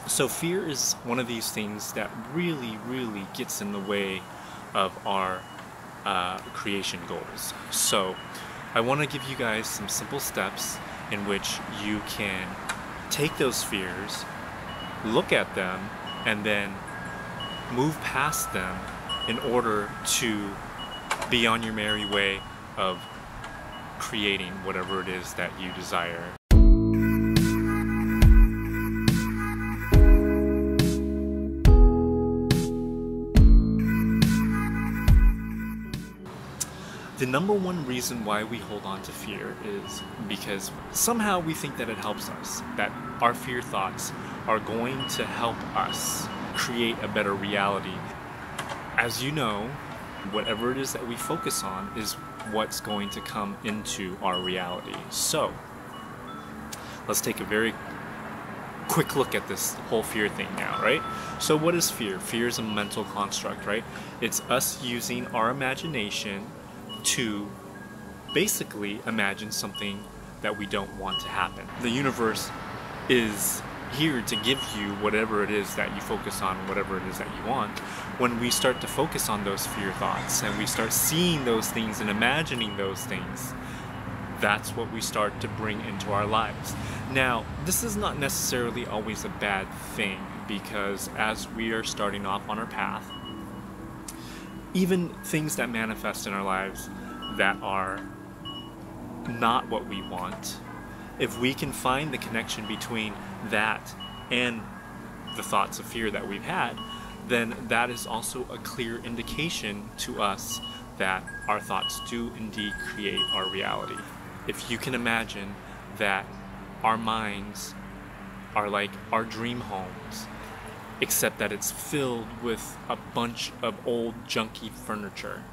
So fear is one of these things that really gets in the way of our creation goals. So I want to give you guys some simple steps in which you can take those fears, look at them, and then move past them in order to be on your merry way of creating whatever it is that you desire. The number one reason why we hold on to fear is because somehow we think that it helps us, that our fear thoughts are going to help us create a better reality. As you know, whatever it is that we focus on is what's going to come into our reality. So, let's take a very quick look at this whole fear thing now, right? So what is fear? Fear is a mental construct, right? It's us using our imagination to basically imagine something that we don't want to happen. The universe is here to give you whatever it is that you focus on, whatever it is that you want. When we start to focus on those fear thoughts and we start seeing those things and imagining those things, that's what we start to bring into our lives. Now, this is not necessarily always a bad thing, because as we are starting off on our path, even things that manifest in our lives that are not what we want, if we can find the connection between that and the thoughts of fear that we've had, then that is also a clear indication to us that our thoughts do indeed create our reality. If you can imagine that our minds are like our dream homes, except that it's filled with a bunch of old junky furniture.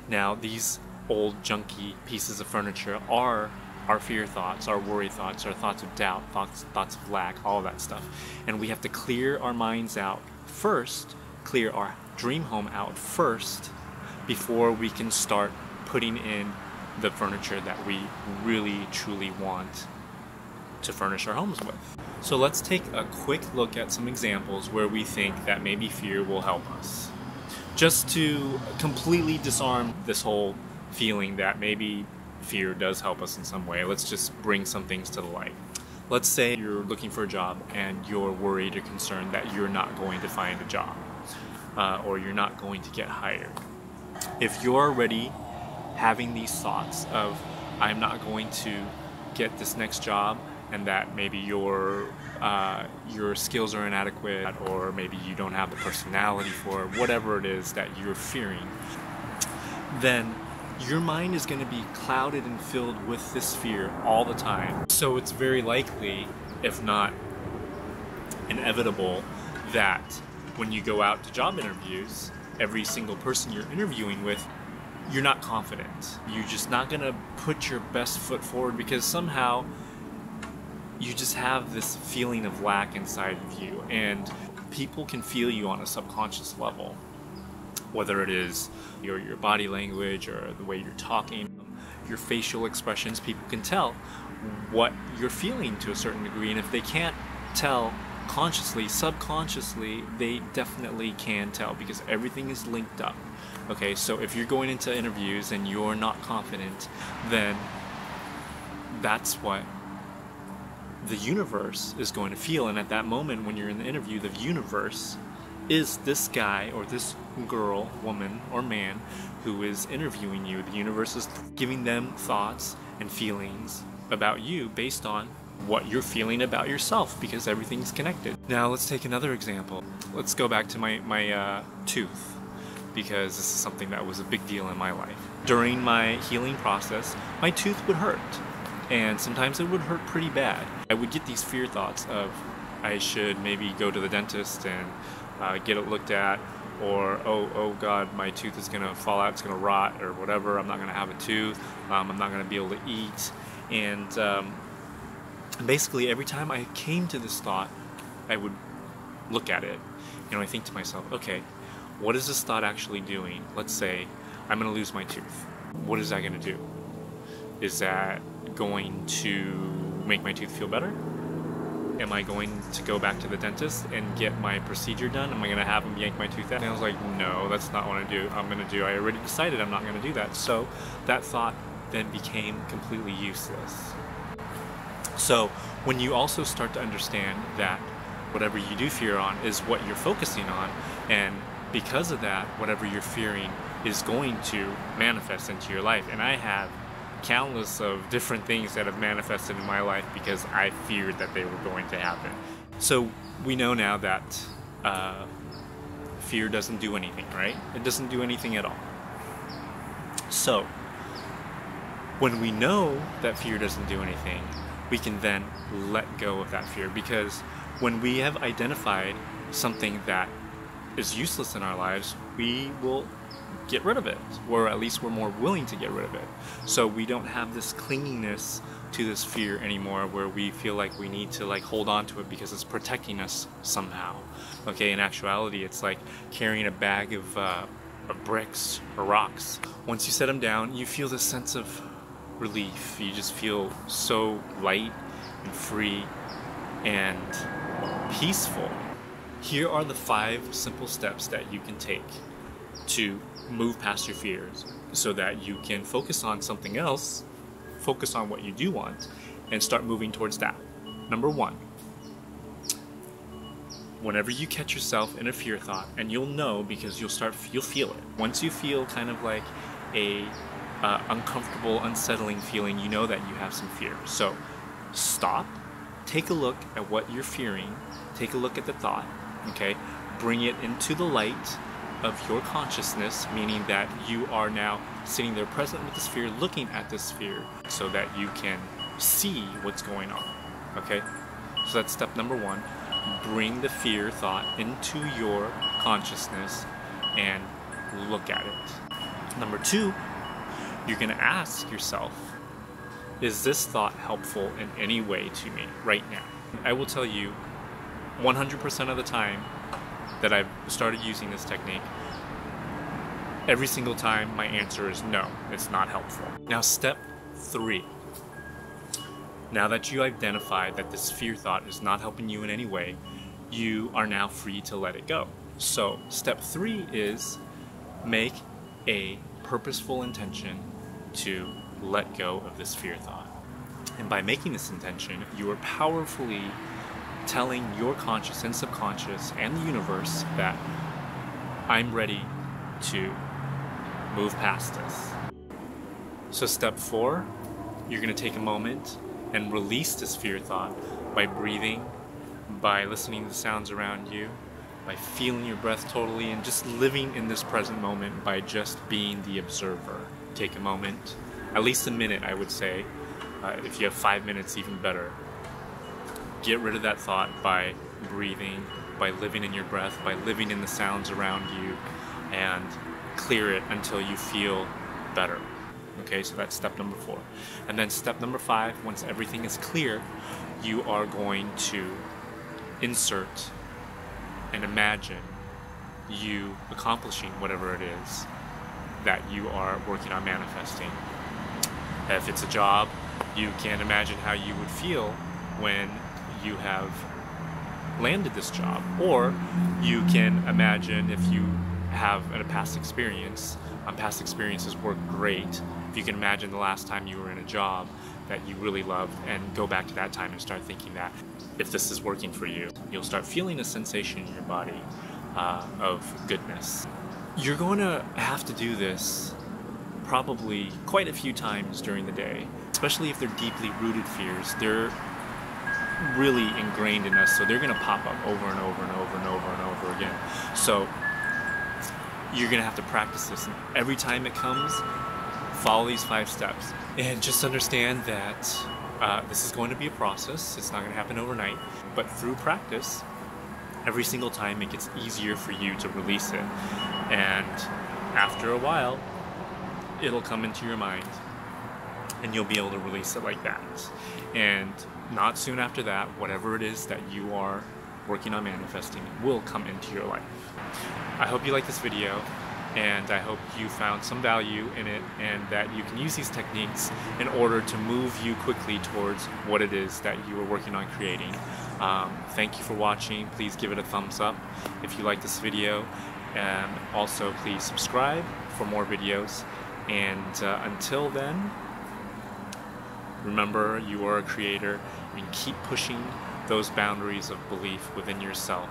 Now, these old junky pieces of furniture are our fear thoughts, our worry thoughts, our thoughts of doubt, thoughts of lack, all of that stuff. And we have to clear our minds out first, clear our dream home out first, before we can start putting in the furniture that we really truly want to furnish our homes with. So let's take a quick look at some examples where we think that maybe fear will help us. Just to completely disarm this whole feeling that maybe fear does help us in some way, let's just bring some things to the light. Let's say you're looking for a job and you're worried or concerned that you're not going to find a job, or you're not going to get hired. If you're already having these thoughts of, I'm not going to get this next job, and that maybe your skills are inadequate, or maybe you don't have the personality for it, whatever it is that you're fearing, then your mind is going to be clouded and filled with this fear all the time. So it's very likely, if not inevitable, that when you go out to job interviews, every single person you're interviewing with, you're not confident. You're just not going to put your best foot forward, because somehow you just have this feeling of lack inside of you, and people can feel you on a subconscious level, whether it is your body language or the way you're talking, your facial expressions. People can tell what you're feeling to a certain degree, and if they can't tell consciously, subconsciously they definitely can tell, because everything is linked up. Okay, so if you're going into interviews and you're not confident, then that's what the universe is going to feel. And at that moment when you're in the interview, the universe is this guy or this girl, woman or man who is interviewing you. The universe is giving them thoughts and feelings about you based on what you're feeling about yourself, because everything's connected. Now let's take another example. Let's go back to my tooth, because this is something that was a big deal in my life. During my healing process, my tooth would hurt, and sometimes it would hurt pretty bad. I would get these fear thoughts of, I should maybe go to the dentist and get it looked at, or oh God, my tooth is gonna fall out, it's gonna rot, or whatever, I'm not gonna have a tooth, I'm not gonna be able to eat. And basically every time I came to this thought, I would look at it, and I think to myself, okay, what is this thought actually doing? Let's say I'm gonna lose my tooth. What is that gonna do? Is that going to make my tooth feel better? am I going to go back to the dentist and get my procedure done? Am I going to have him yank my tooth out? And I was like, no, that's not what I'm going to do. I already decided I'm not going to do that. So that thought then became completely useless. So when you also start to understand that whatever you do fear on is what you're focusing on, and because of that, whatever you're fearing is going to manifest into your life. And I have countless of different things that have manifested in my life because I feared that they were going to happen. So we know now that fear doesn't do anything, right? It doesn't do anything at all. So when we know that fear doesn't do anything, we can then let go of that fear, because when we have identified something that is useless in our lives, we will get rid of it, or at least we're more willing to get rid of it. So we don't have this clinginess to this fear anymore, where we feel like we need to hold on to it because it's protecting us somehow. Okay, in actuality, it's like carrying a bag of bricks or rocks. Once you set them down, you feel this sense of relief. You just feel so light and free and peaceful. Here are the 5 simple steps that you can take to move past your fears so that you can focus on something else, focus on what you do want, and start moving towards that. Number 1, whenever you catch yourself in a fear thought, and you'll know because you'll feel it. Once you feel kind of like a uncomfortable, unsettling feeling, you know that you have some fear. So stop, take a look at what you're fearing, take a look at the thought, okay? Bring it into the light of your consciousness, meaning that you are now sitting there present with this fear, looking at this fear, so that you can see what's going on, okay? So that's step number 1. Bring the fear thought into your consciousness and look at it. Number 2, you're going to ask yourself, is this thought helpful in any way to me right now? I will tell you 100% of the time that I've started using this technique, every single time my answer is no, it's not helpful. Now step 3. Now that you identified that this fear thought is not helping you in any way, you are now free to let it go. So step 3 is make a purposeful intention to let go of this fear thought. And by making this intention, you are powerfully telling your conscious and subconscious and the universe that I'm ready to move past this. So step 4, you're going to take a moment and release this fear thought by breathing, by listening to the sounds around you, by feeling your breath totally, and just living in this present moment by just being the observer. Take a moment, at least a minute, I would say. If you have 5 minutes, even better. Get rid of that thought by breathing, by living in your breath, by living in the sounds around you, and clear it until you feel better. Okay, so that's step number 4. And then step number 5, once everything is clear, you are going to insert and imagine you accomplishing whatever it is that you are working on manifesting. If it's a job, you can imagine how you would feel when you have landed this job. Or you can imagine if you have a past experience. Past experiences work great. If you can imagine the last time you were in a job that you really loved and go back to that time and start thinking that if this is working for you, you'll start feeling a sensation in your body of goodness. You're going to have to do this probably quite a few times during the day, especially if they're deeply rooted fears. They're really ingrained in us, so they're going to pop up over and over and over and over and over again. So you're going to have to practice this, and every time it comes, follow these 5 steps. And just understand that this is going to be a process. It's not going to happen overnight, but through practice, every single time it gets easier for you to release it. And after a while, it'll come into your mind and you'll be able to release it like that. And not soon after that, whatever it is that you are working on manifesting will come into your life. I hope you like this video, and I hope you found some value in it and that you can use these techniques in order to move you quickly towards what it is that you are working on creating. Thank you for watching. Please give it a thumbs up if you like this video, and also please subscribe for more videos. And until then, remember, you are a creator, and keep pushing those boundaries of belief within yourself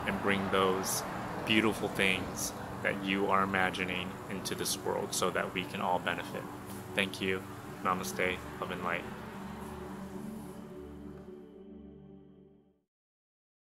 and bring those beautiful things that you are imagining into this world so that we can all benefit. Thank you. Namaste. Love and light.